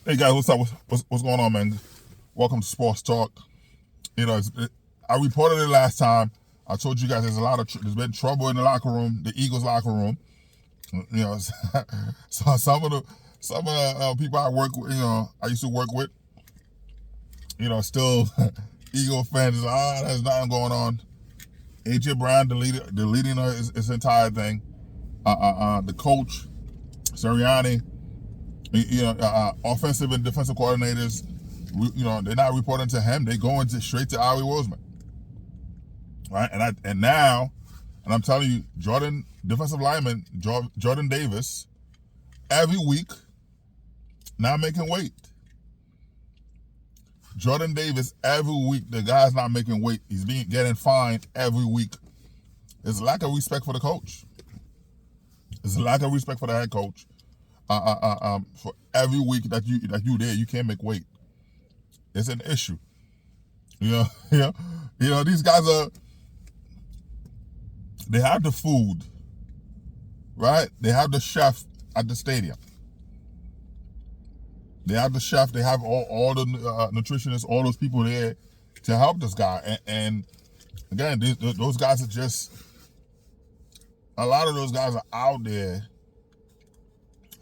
Hey guys, what's up? What's going on, man? Welcome to Sports Talk. I reported it last time. I told you guys there's been trouble in the locker room, the Eagles locker room. You know, so some of the people I work with, I used to work with, still Eagle fans. There's nothing going on. AJ Brown deleting his entire thing. The coach Sirianni. Offensive and defensive coordinators, they're not reporting to him. They're going straight to Howie Roseman, right? And I'm telling you, defensive lineman Jordan Davis, every week, not making weight. Jordan Davis, every week, the guy's not making weight. He's getting fined every week. There's a lack of respect for the coach. There's a lack of respect for the head coach. For every week that you there, you can't make weight. It's an issue. These guys they have the food, right? They have the chef at the stadium. They have the chef. They have all the nutritionists, all those people there to help this guy. And again, those guys are just, a lot of those guys are out there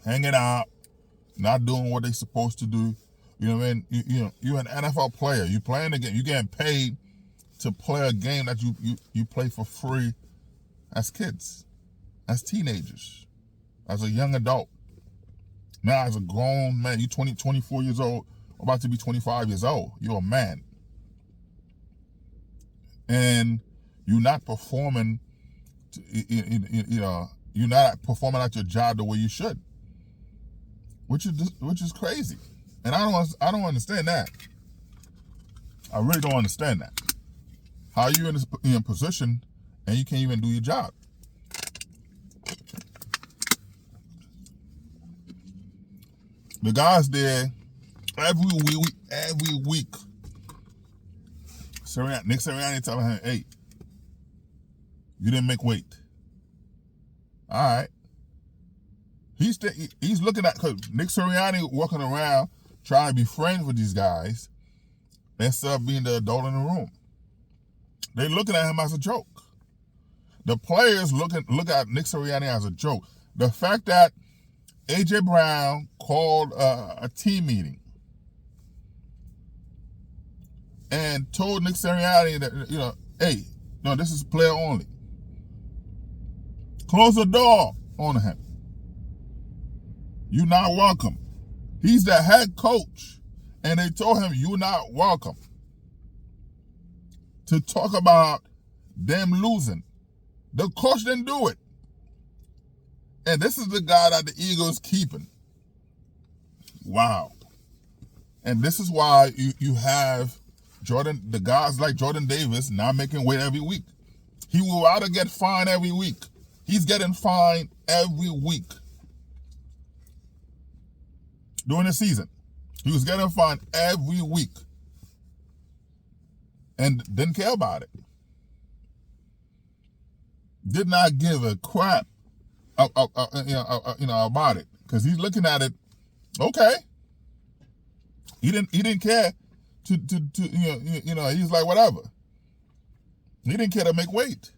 hanging out, not doing what they're supposed to do. You know what I mean? You're an NFL player. You playing the game. You getting paid to play a game that you play for free as kids, as teenagers, as a young adult. Now as a grown man, you're 24 years old, about to be 25 years old. You're a man. And you're not performing, you're not performing at your job the way you should. Which is crazy, and I don't understand that. I really don't understand that. How you in a position and you can't even do your job? The guys there every week. Nick Sirianni telling him, "Hey, you didn't make weight. All right." He's looking at, cause Nick Sirianni walking around trying to be friends with these guys instead of being the adult in the room. They're looking at him as a joke. The players look at Nick Sirianni as a joke. The fact that AJ Brown called a team meeting and told Nick Sirianni that, hey, no, this is player only. Close the door on him. You're not welcome. He's the head coach. And they told him, you're not welcome. To talk about them losing. The coach didn't do it. And this is the guy that the Eagles keeping. Wow. And this is why you have the guys like Jordan Davis not making weight every week. He will rather get fined every week. He's getting fined every week. During the season, he was getting fined every week and didn't care about it. Did not give a crap about it, because he's looking at it. Okay, he didn't care he's like, whatever. He didn't care to make weight.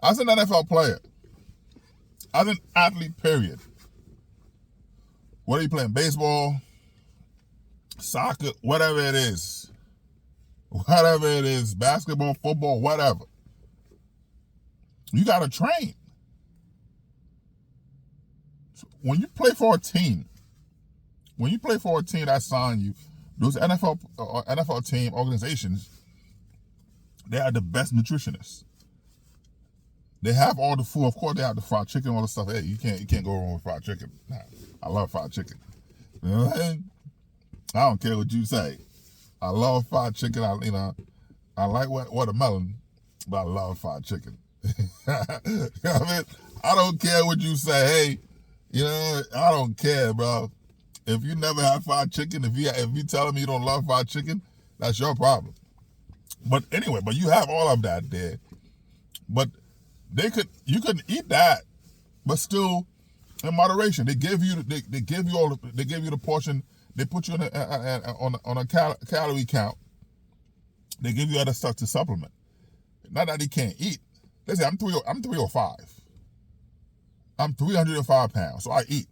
As an NFL player, as an athlete, period. What are you playing? Baseball, soccer, whatever it is, basketball, football, whatever. You got to train. When you play for a team that signed you, those NFL team organizations, they are the best nutritionists. They have all the food. Of course, they have the fried chicken, all the stuff. Hey, you can't go wrong with fried chicken. Nah, I love fried chicken. You know what I mean? I don't care what you say. I love fried chicken. I like watermelon, but I love fried chicken. You know what I mean? I don't care what you say. Hey, I don't care, bro. If you never have fried chicken, if you telling me you don't love fried chicken, that's your problem. But anyway, you have all of that there. But you could eat that, but still in moderation. They give you the portion. They put you on a calorie count. They give you other stuff to supplement. Not that he can't eat. They say I'm 305. I'm 305 pounds, so I eat.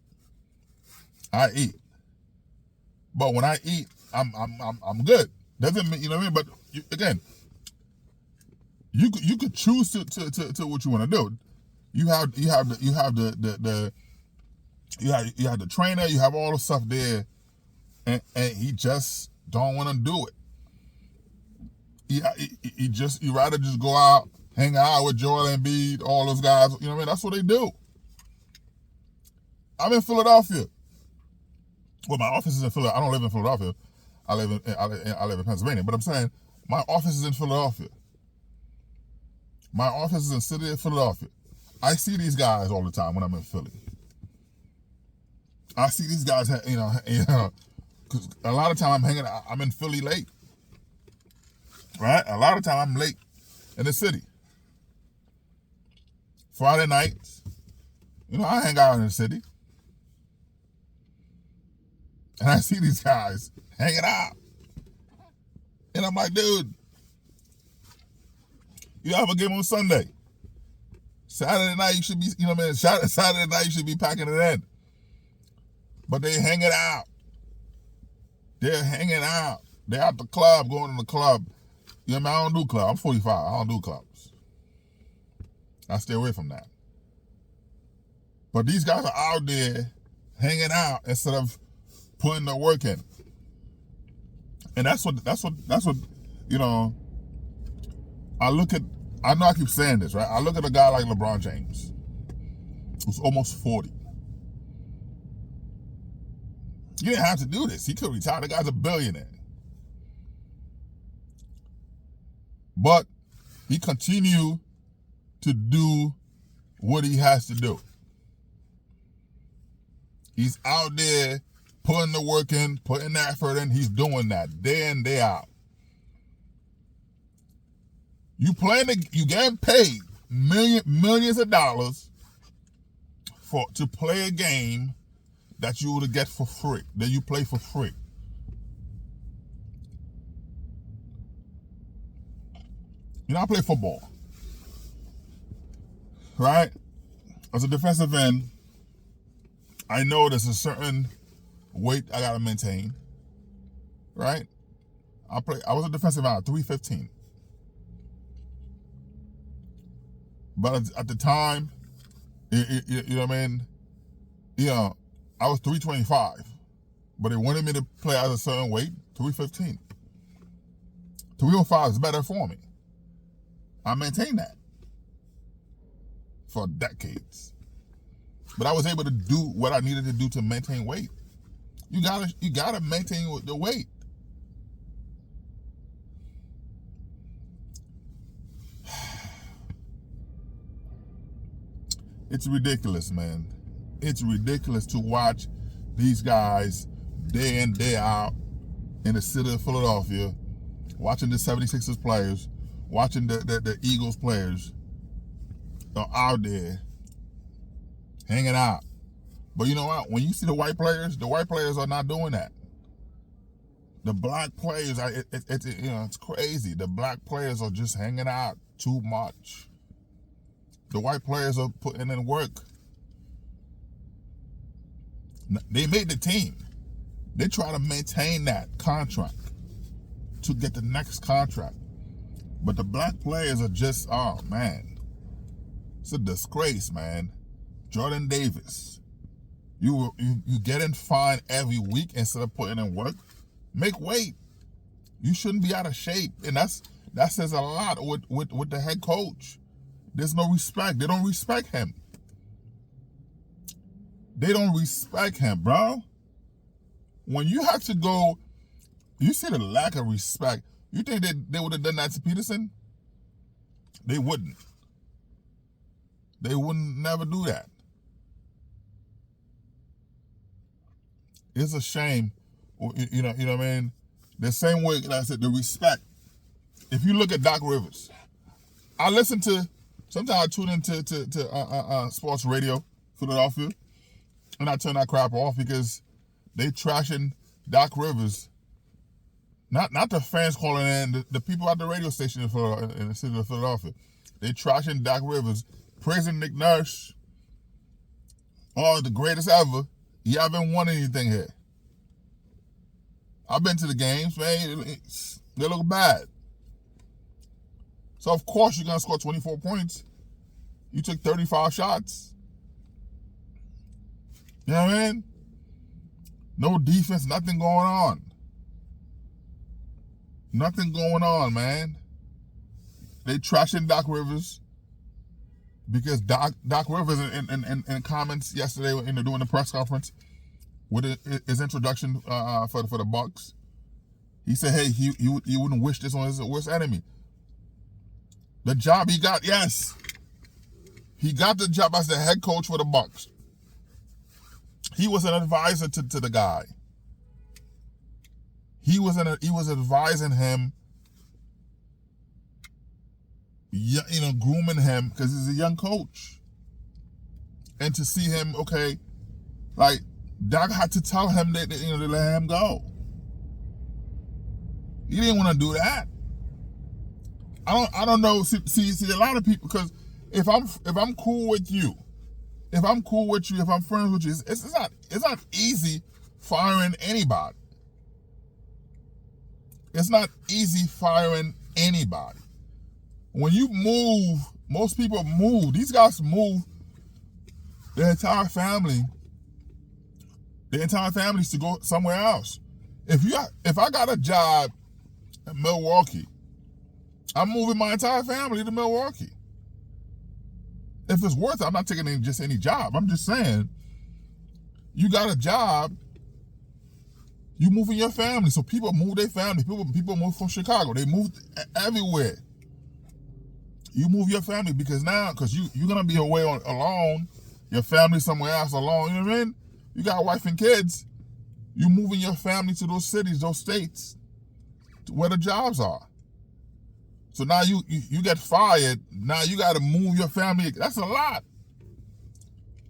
But when I eat, I'm good. Doesn't mean, you know what I mean? But again, you could choose to what you want to do. You have the trainer. You have all the stuff there, and he just don't want to do it. He rather just go out, hang out with Joel Embiid, all those guys. You know what I mean? That's what they do. I'm in Philadelphia. Well, my office is in Philadelphia. I don't live in Philadelphia. I live in Pennsylvania. But I'm saying my office is in Philadelphia. My office is in the city of Philadelphia. I see these guys all the time when I'm in Philly. I see these guys, because a lot of time I'm in Philly late. Right? A lot of time I'm late in the city. Friday nights, I hang out in the city. And I see these guys hanging out. And I'm like, dude, you have a game on Sunday. Saturday night, you should be, Saturday night, you should be packing it in. But they hanging out. They're hanging out. They're at the club, going to the club. I don't do clubs. I'm 45. I don't do clubs. I stay away from that. But these guys are out there hanging out instead of putting the work in. And that's what I know I keep saying this, right? I look at a guy like LeBron James, who's almost 40. You didn't have to do this. He could retire. The guy's a billionaire. But he continued to do what he has to do. He's out there putting the work in, putting the effort in. He's doing that day in, day out. You getting paid millions of dollars to play a game that you would get for free, that you play for free. I play football, right? As a defensive end, I know there's a certain weight I gotta maintain, right? I was a defensive end, 315. But at the time, you know what I mean? I was 325, but they wanted me to play at a certain weight, 315. 305 is better for me. I maintained that for decades. But I was able to do what I needed to do to maintain weight. You gotta maintain the weight. It's ridiculous, man. It's ridiculous to watch these guys day in, day out in the city of Philadelphia, watching the 76ers players, watching the Eagles players are out there hanging out. But you know what? When you see the white players are not doing that. The black players, it's crazy. The black players are just hanging out too much. The white players are putting in work. They made the team. They try to maintain that contract to get the next contract. But the black players are just, oh man, it's a disgrace, man. Jordan Davis, you getting fined every week instead of putting in work. Make weight. You shouldn't be out of shape, and that says a lot with the head coach. There's no respect. They don't respect him. They don't respect him, bro. When you have to go, you see the lack of respect. You think they would have done that to Peterson? They wouldn't. They wouldn't never do that. It's a shame. You know what I mean? The same way, like I said, the respect. If you look at Doc Rivers, sometimes I tune into sports radio, Philadelphia, And I turn that crap off because they trashing Doc Rivers. Not the fans calling in, the people at the radio station in the city of Philadelphia. They trashing Doc Rivers, praising Nick Nurse. Oh, the greatest ever. He haven't won anything here. I've been to the games, man. They look bad. So, of course, you're going to score 24 points. You took 35 shots. You know what I mean? No defense, nothing going on. Nothing going on, man. They trashing Doc Rivers because Doc Rivers in comments yesterday during the press conference with his introduction for the Bucks, he said, "Hey, he wouldn't wish this on his worst enemy." The job he got, yes, he got the job as the head coach for the Bucks. He was an advisor to the guy. He was advising him, grooming him because he's a young coach. And to see him, okay, like Doc had to tell him that to let him go. He didn't want to do that. I don't know. See a lot of people, because if I'm cool with you, if I'm friends with you, it's not easy firing anybody. It's not easy firing anybody. When you move, most people move. These guys move their entire family. Their entire families to go somewhere else. If I got a job in Milwaukee, I'm moving my entire family to Milwaukee. If it's worth it, I'm not taking just any job. I'm just saying, you got a job, you moving your family. So people move their family. People move from Chicago. They move everywhere. You move your family because you're gonna be away alone. Your family somewhere else alone. You know what I mean? You got a wife and kids. You moving your family to those cities, those states, where the jobs are. So now you get fired. Now you got to move your family. That's a lot.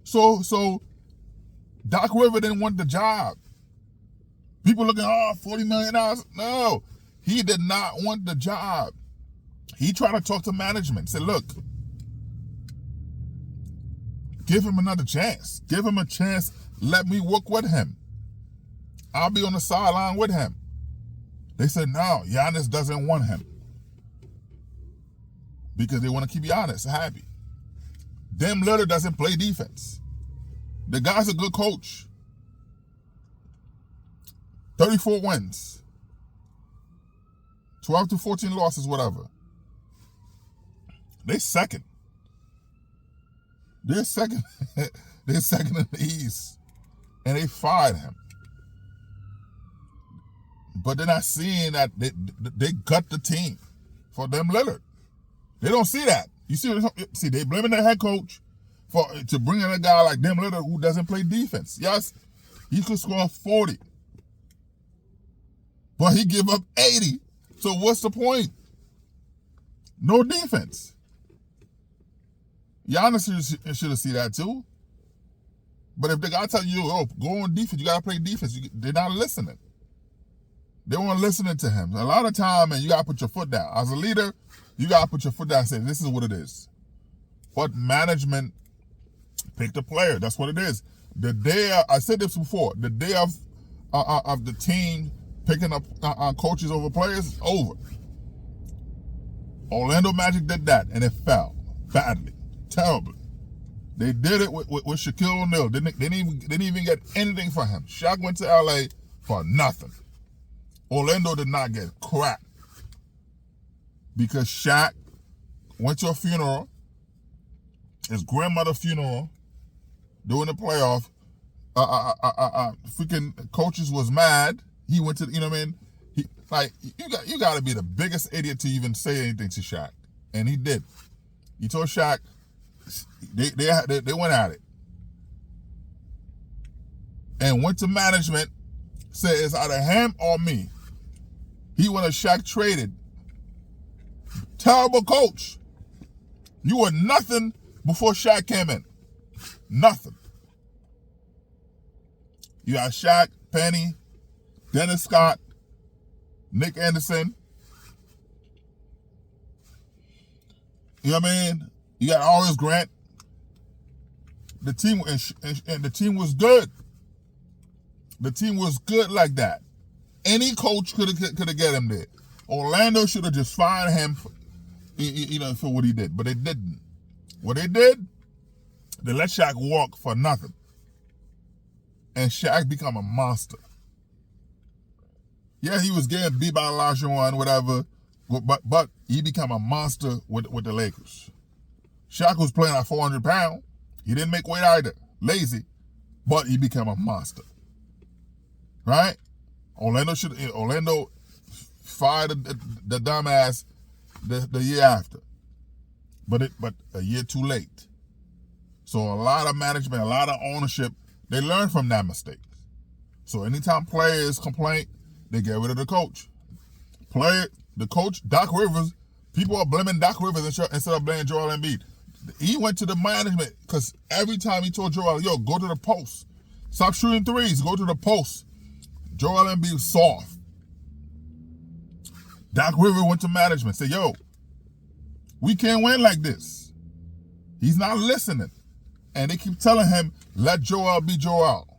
So Doc Rivers didn't want the job. People looking, $40 million. No, he did not want the job. He tried to talk to management. Said, look, give him another chance. Give him a chance. Let me work with him. I'll be on the sideline with him. They said, no, Giannis doesn't want him. Because they want to keep Giannis happy. Dame Lillard doesn't play defense. The guy's a good coach. 34 wins. 12 to 14 losses, whatever. They're second. They're second. They're second in the East. And they fired him. But they're not seeing that they got the team for Dame Lillard. They don't see that. You see, they blaming their head coach to bring in a guy like Dame Lillard who doesn't play defense. Yes, he could score 40. But he give up 80. So what's the point? No defense. Giannis should have seen that too. But if the guy tell you, go on defense, you got to play defense, they're not listening. They weren't listening to him. A lot of time, man, you got to put your foot down. As a leader, you got to put your foot down and say, this is what it is. But management picked a player. That's what it is. The day, I said this before, the day of the team picking up coaches over players is over. Orlando Magic did that, and it fell badly, terribly. They did it with Shaquille O'Neal. They didn't even get anything for him. Shaq went to LA for nothing. Orlando did not get crap because Shaq went to a funeral, his grandmother's funeral, during the playoff. Freaking coaches was mad. He went to, you know what I mean? You got to be the biggest idiot to even say anything to Shaq, and he did. He told Shaq, they went at it, and went to management. Said it's either him or me. He wanted Shaq traded. Terrible coach. You were nothing before Shaq came in. Nothing. You got Shaq, Penny, Dennis Scott, Nick Anderson. You know what I mean? You got Horace Grant. The team and the team was good. The team was good like that. Any coach could have get him there. Orlando should have just fired him, for what he did, but they didn't. What they did, they let Shaq walk for nothing, and Shaq become a monster. Yeah, he was getting beat by Olajuwon, whatever, but he became a monster with the Lakers. Shaq was playing at 400 pounds. He didn't make weight either. Lazy, but he became a monster. Right? Orlando fired the dumbass the year after, but a year too late. So a lot of management, a lot of ownership, they learn from that mistake. So anytime players complain, they get rid of the coach. The coach, Doc Rivers, people are blaming Doc Rivers instead of blaming Joel Embiid. He went to the management because every time he told Joel, yo, go to the post. Stop shooting threes, go to the post. Joel Embiid was soft. Doc Rivers went to management, said, yo, we can't win like this. He's not listening. And they keep telling him, let Joel be Joel.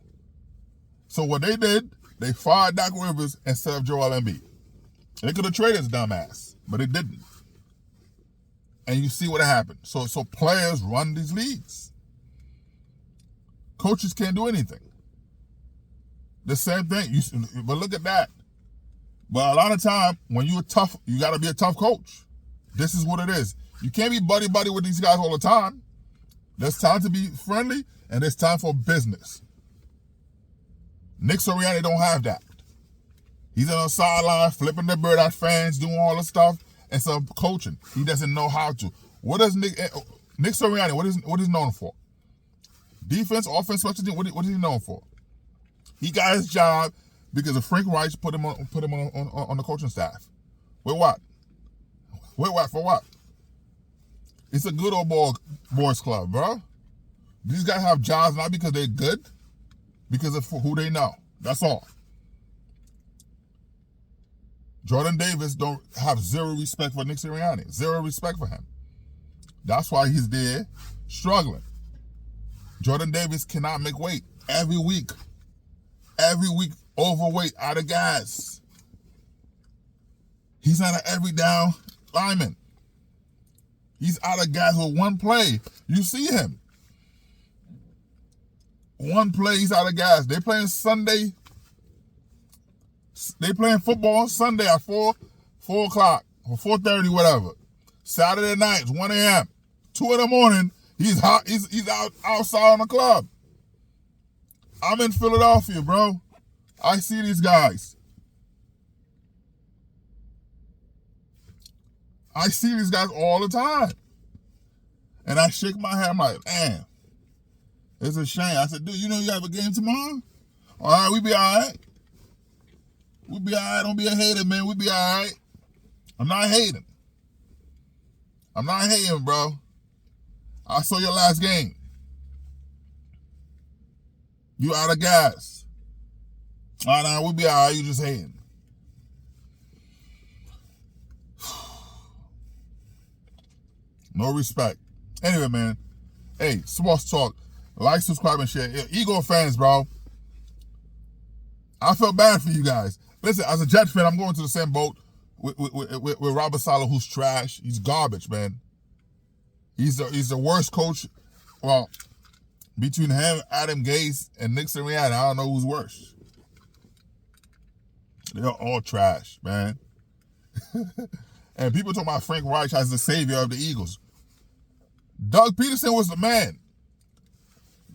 So what they did, they fired Doc Rivers instead of Joel Embiid. They could have traded his dumbass, but they didn't. And you see what happened. So players run these leagues. Coaches can't do anything. The same thing. But look at that. But a lot of time, when you're tough, you got to be a tough coach. This is what it is. You can't be buddy-buddy with these guys all the time. There's time to be friendly, and there's time for business. Nick Sirianni don't have that. He's on the sideline, flipping the bird at fans, doing all the stuff, instead of coaching. He doesn't know how to. What does Nick Sirianni, what is he known for? Defense, offense, what is he known for? He got his job because of Frank Reich put him on the coaching staff. With what? For what? It's a good old boys club, bro. These guys have jobs not because they're good, because of who they know. That's all. Jordan Davis don't have zero respect for Nick Sirianni. Zero respect for him. That's why he's there struggling. Jordan Davis cannot make weight every week. Every week, overweight, out of gas. He's not an every down lineman. He's out of gas with one play. You see him. One play, he's out of gas. They playing Sunday. They playing football on Sunday at 4 o'clock or 4:30, whatever. Saturday night, it's 1 a.m. 2 in the morning, he's outside on the club. I'm in Philadelphia, bro. I see these guys. I see these guys all the time. And I shake my head, I'm like, man, it's a shame. I said, dude, you know you have a game tomorrow? All right, we be all right. We'll be all right. Don't be a hater, man. We'll be all right. I'm not hating. Bro. I saw your last game. You out of gas. All right, we'll be all right. You just hating. No respect. Anyway, man. Hey, sports talk. Like, subscribe, and share. Eagle fans, bro. I felt bad for you guys. Listen, as a Jets fan, I'm going to the same boat with Robert Saleh, who's trash. He's garbage, man. He's the worst coach. Well, between him, Adam Gase, and Nick Sirianni, I don't know who's worse. They're all trash, man. And people talk about Frank Reich as the savior of the Eagles. Doug Peterson was the man.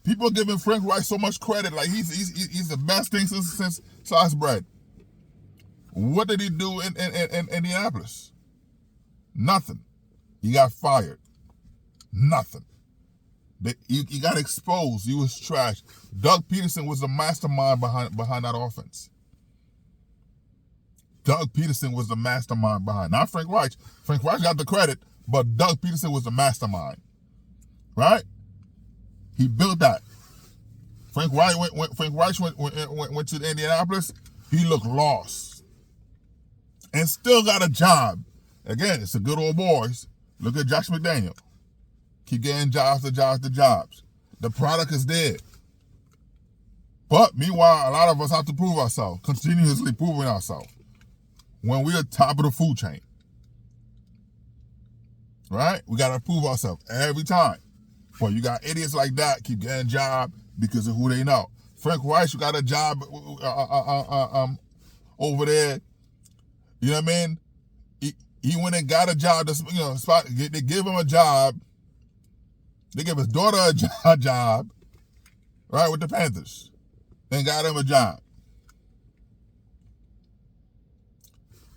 People are giving Frank Reich so much credit, like he's the best thing since sliced bread. What did he do in Indianapolis? Nothing. He got fired. Nothing. He got exposed. He was trash. Doug Peterson was the mastermind behind that offense. Doug Peterson was the mastermind behind. Not Frank Reich. Frank Reich got the credit, but Doug Peterson was the mastermind. Right? He built that. Frank Reich went to Indianapolis. He looked lost and still got a job. Again, it's the good old boys. Look at Josh McDaniel. Keep getting jobs to jobs to jobs. The product is there. But meanwhile, a lot of us have to prove ourselves, continuously proving ourselves when we're top of the food chain. Right? We got to prove ourselves every time. But you got idiots like that keep getting a job because of who they know. Frank Reich got a job over there. You know what I mean? He went and got a job. They give him a job. They give his daughter a job, right, with the Panthers, and got him a job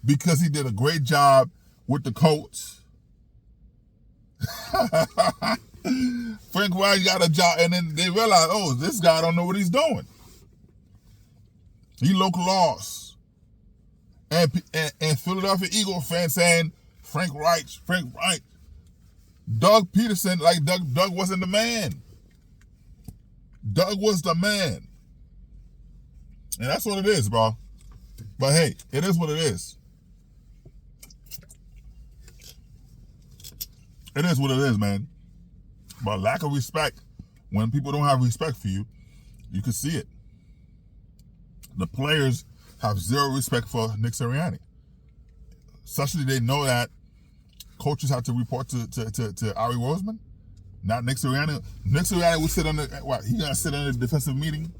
because he did a great job with the Colts. Frank Reich got a job, and then they realized, oh, this guy don't know what he's doing. He looked lost. And Philadelphia Eagles fans saying, Frank Reich. Doug Peterson, like Doug wasn't the man. Doug was the man. And that's what it is, bro. But hey, it is what it is. It is what it is, man. But lack of respect, when people don't have respect for you, you can see it. The players have zero respect for Nick Sirianni. Especially they know that coaches have to report to Ari Roseman, not Nick Sirianni. Nick Sirianni will sit on the, what, he gonna sit in a defensive meeting?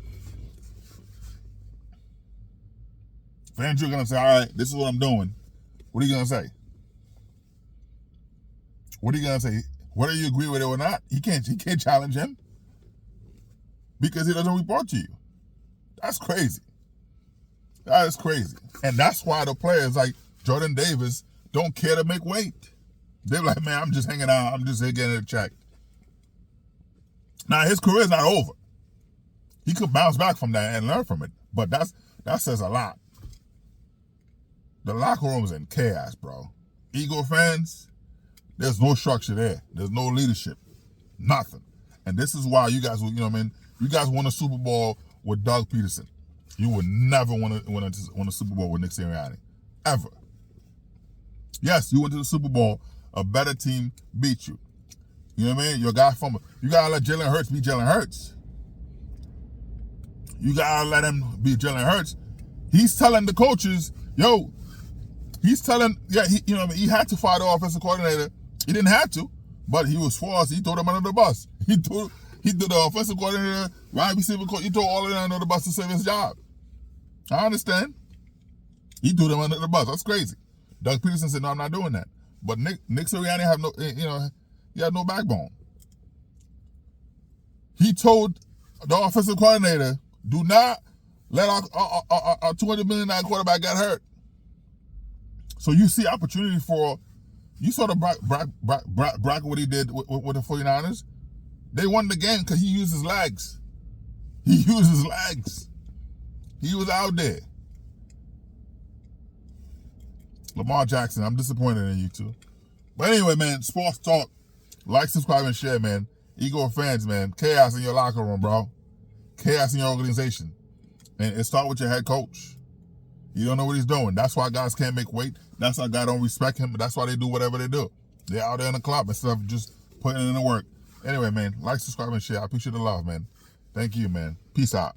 Fangio gonna say, all right, this is what I'm doing. What are you gonna say? What are you gonna say? Whether you agree with it or not, he can't challenge him because he doesn't report to you. That's crazy. That is crazy. And that's why the players like Jordan Davis don't care to make weight. They're like, man, I'm just hanging out. I'm just here getting a check. Now, his career's not over. He could bounce back from that and learn from it. But that says a lot. The locker room is in chaos, bro. Eagle fans, there's no structure there. There's no leadership. Nothing. And this is why you guys, you know what I mean? You guys won a Super Bowl with Doug Peterson. You would never win a Super Bowl with Nick Sirianni. Ever. Yes, you went to the Super Bowl. A better team beat you. You know what I mean? You gotta let Jalen Hurts be Jalen Hurts. You gotta let him be Jalen Hurts. He's telling the coaches, yo, he had to fire the offensive coordinator. He didn't have to, but he was forced. He threw them under the bus. He threw the offensive coordinator, wide receiver coach. He threw all of them under the bus to save his job. I understand. He threw them under the bus. That's crazy. Doug Peterson said, no, I'm not doing that. But Nick Sirianni he had no backbone. He told the offensive coordinator, do not let our $200 million quarterback get hurt. So you see opportunity you saw the Brock what he did with the 49ers. They won the game because he used his legs. He used his legs. He was out there. Lamar Jackson, I'm disappointed in you too. But anyway, man, sports talk. Like, subscribe, and share, man. Eagle fans, man. Chaos in your locker room, bro. Chaos in your organization. And it starts with your head coach. You don't know what he's doing. That's why guys can't make weight. That's why guys don't respect him. But that's why they do whatever they do. They're out there in the club instead of just putting in the work. Anyway, man, like, subscribe, and share. I appreciate the love, man. Thank you, man. Peace out.